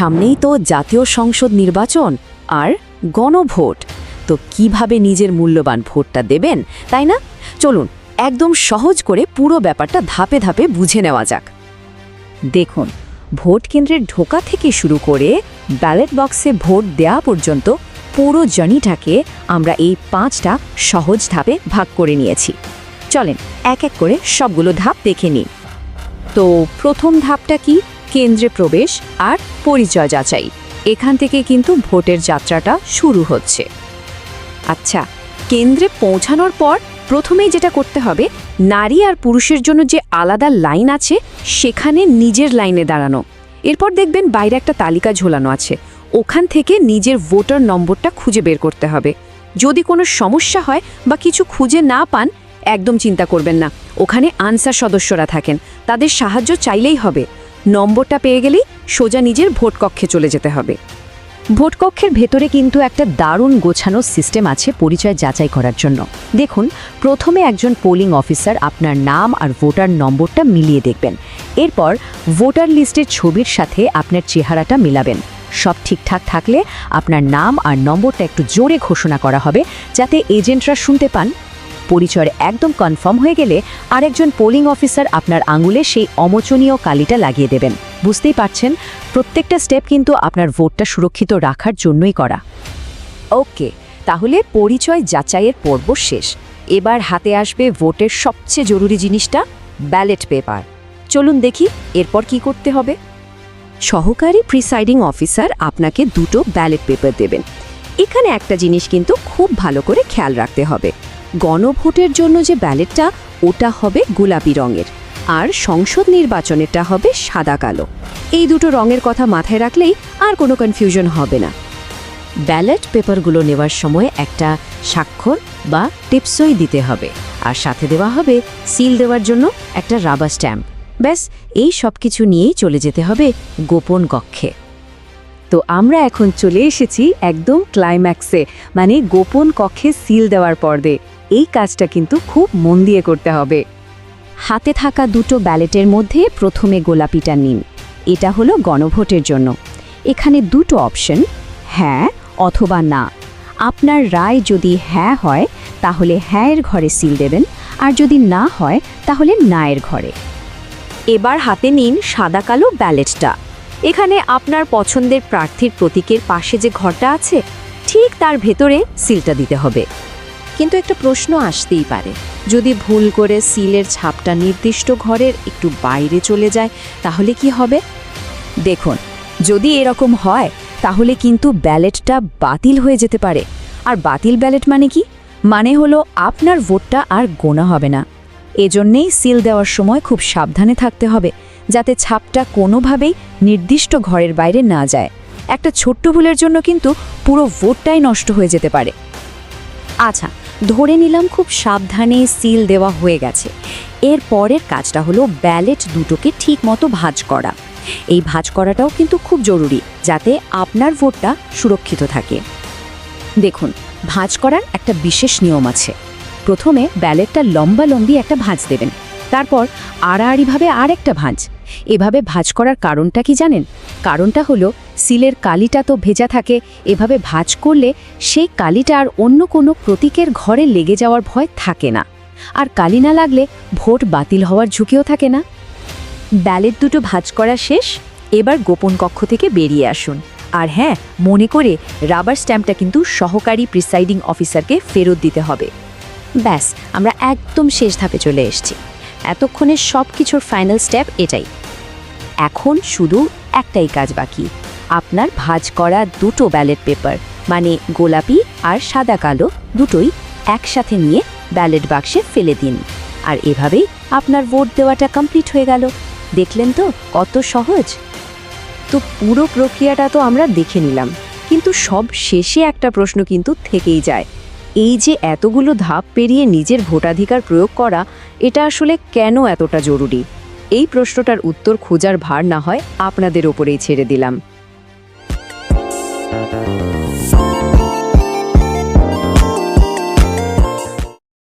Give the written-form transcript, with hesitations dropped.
সামনেই তো জাতীয় সংসদ নির্বাচন আর গণভোট। তো কিভাবে নিজের মূল্যবান ভোটটা দেবেন, তাই না? চলুন একদম সহজ করে পুরো ব্যাপারটা ধাপে ধাপে বুঝে নেওয়া যাক। দেখুন, ভোট কেন্দ্রের ঢোকা থেকে শুরু করে ব্যালট বক্সে ভোট দেওয়া পর্যন্ত পুরো জার্নিটাকে আমরা এই 5টা সহজ ধাপে ভাগ করে নিয়েছি। চলেন এক এক করে সবগুলো ধাপ দেখে নিই। তো প্রথম ধাপটা কি? কেন্দ্রে প্রবেশ আর পরিচয় যাচাই। এখান থেকে কিন্তু ভোটের যাত্রাটা শুরু হচ্ছে। আচ্ছা, কেন্দ্রে পৌঁছানোর পর প্রথমেই যেটা করতে হবে, নারী আর পুরুষের জন্য যে আলাদা লাইন আছে সেখানে নিজের লাইনে দাঁড়ানো। এরপর দেখবেন বাইরে একটা তালিকা ঝোলানো আছে, ওখান থেকে নিজের ভোটার নম্বরটা খুঁজে বের করতে হবে। যদি কোনো সমস্যা হয় বা কিছু খুঁজে না পান, একদম চিন্তা করবেন না, ওখানে আনসার সদস্যরা থাকেন, তাদের সাহায্য চাইলেই হবে। নম্বরটা পেয়ে গেলেই সোজা নিজের ভোট কক্ষে চলে যেতে হবে। ভোট কক্ষের ভেতরে কিন্তু একটা দারুণ গোছানো সিস্টেম আছে পরিচয় যাচাই করার জন্য। দেখুন, প্রথমে একজন পোলিং অফিসার আপনার নাম আর ভোটার নম্বরটা মিলিয়ে দেখবেন। এরপর ভোটার লিস্টের ছবির সাথে আপনার চেহারাটা মিলাবেন। সব ঠিকঠাক থাকলে আপনার নাম আর নম্বরটা একটু জোরে ঘোষণা করা হবে, যাতে এজেন্টরা শুনতে পান। পরিচয় একদম কনফার্ম হয়ে গেলে আরেকজন পোলিং অফিসার আপনার আঙুলে সেই অমোচনীয় কালিটা লাগিয়ে দেবেন। বুঝতেই পারছেন, প্রত্যেকটা স্টেপ কিন্তু আপনার ভোটটা সুরক্ষিত রাখার জন্যই করা। ওকে, তাহলে পরিচয় যাচাইয়ের পর্ব শেষ। এবার হাতে আসবে ভোটের সবচেয়ে জরুরি জিনিসটা, ব্যালট পেপার। চলুন দেখি এরপর কি করতে হবে। সহকারী প্রিসাইডিং অফিসার আপনাকে 2টো ব্যালট পেপার দেবেন। এখানে একটা জিনিস কিন্তু খুব ভালো করে খেয়াল রাখতে হবে, গণভোটের জন্য যে ব্যালটটা ওটা হবে গোলাপি রঙের, আর সংসদ নির্বাচনেরটা হবে সাদা কালো। এই দুটো রঙের কথা মাথায় রাখলেই আর কোনো কনফিউশন হবে না। ব্যালট পেপারগুলো নেওয়ার সময় একটা স্বাক্ষর বা টিপসই দিতে হবে, আর সাথে দেওয়া হবে সিল দেওয়ার জন্য একটা রাবার স্ট্যাম্প। ব্যাস, এই সব কিছু নিয়েই চলে যেতে হবে গোপন কক্ষে। তো আমরা এখন চলে এসেছি একদম ক্লাইম্যাক্সে, মানে গোপন কক্ষে সিল দেওয়ার পর্বে। এই কাজটা কিন্তু খুব মন দিয়ে করতে হবে। হাতে থাকা 2টো ব্যালটের মধ্যে প্রথমে গোলাপিটা নিন। এটা হলো গণভোটের জন্য। এখানে 2টো অপশন, হ্যাঁ অথবা না। আপনার রায় যদি হ্যাঁ হয় তাহলে হ্যাঁয়ের ঘরে সিল দেবেন, আর যদি না হয় তাহলে নায়ের ঘরে। এবার হাতে নিন সাদা কালো ব্যালটটা। এখানে আপনার পছন্দের প্রার্থীর প্রতীকের পাশে যে ঘরটা আছে ঠিক তার ভেতরে সিলটা দিতে হবে। কিন্তু একটা প্রশ্ন আসতেই পারে, যদি ভুল করে সিলের ছাপটা নির্দিষ্ট ঘরের একটু বাইরে চলে যায় তাহলে কি হবে? দেখুন, যদি এরকম হয় তাহলে কিন্তু ব্যালটটা বাতিল হয়ে যেতে পারে। আর বাতিল ব্যালট মানে কি? মানে হলো আপনার ভোটটা আর গোনা হবে না। এজন্যেই সিল দেওয়ার সময় খুব সাবধানে থাকতে হবে, যাতে ছাপটা কোনোভাবেই নির্দিষ্ট ঘরের বাইরে না যায়। একটা ছোট্ট ভুলের জন্য কিন্তু পুরো ভোটটাই নষ্ট হয়ে যেতে পারে। আচ্ছা, ধরে নিলাম খুব সাবধানে সিল দেওয়া হয়ে গেছে। এর পরের কাজটা হলো ব্যালট দুটোকে ঠিক মতো ভাঁজ করা। এই ভাঁজ করাটাও কিন্তু খুব জরুরি, যাতে আপনার ভোটটা সুরক্ষিত থাকে। দেখুন, ভাঁজ করার একটা বিশেষ নিয়ম আছে। প্রথমে ব্যালটটা লম্বালম্বি একটা ভাঁজ দেবেন, তারপর আড়াআড়িভাবে আরেকটা ভাঁজ। এভাবে ভাঁজ করার কারণটা কি জানেন? কারণটা হলো সিলের কালিটা তো ভেজা থাকে, এভাবে ভাঁজ করলে সেই কালিটা আর অন্য কোনো প্রতীকের ঘরে লেগে যাওয়ার ভয় থাকে না, আর কালি না লাগলে ভোট বাতিল হওয়ার ঝুঁকিও থাকে না। ব্যালট দুটো ভাঁজ করা শেষ। এবার গোপন কক্ষ থেকে বেরিয়ে আসুন। আর হ্যাঁ, মনে করে রাবার স্ট্যাম্পটা কিন্তু সহকারী প্রিসাইডিং অফিসারকে ফেরত দিতে হবে। ব্যাস, আমরা একদম শেষ ধাপে চলে এসেছি। এতক্ষণে সব কিছুর ফাইনাল স্টেপ এটাই। এখন শুধু একটাই কাজ বাকি, আপনার ভাঁজ করা 2টো ব্যালট পেপার, মানে গোলাপি আর সাদা কালো দুটোই একসাথে নিয়ে ব্যালট বাক্সে ফেলে দিন। আর এভাবেই আপনার ভোট দেওয়াটা কমপ্লিট হয়ে গেল। দেখলেন তো কত সহজ? তো পুরো প্রক্রিয়াটা তো আমরা দেখে নিলাম, কিন্তু সব শেষে একটা প্রশ্ন কিন্তু থেকেই যায়। এই যে এতগুলো ধাপ পেরিয়ে নিজের ভোটাধিকার প্রয়োগ করা, এটা আসলে কেন এতটা জরুরি? এই প্রশ্নটার উত্তর খোঁজার ভার না হয় আপনাদের ওপরেই ছেড়ে দিলাম।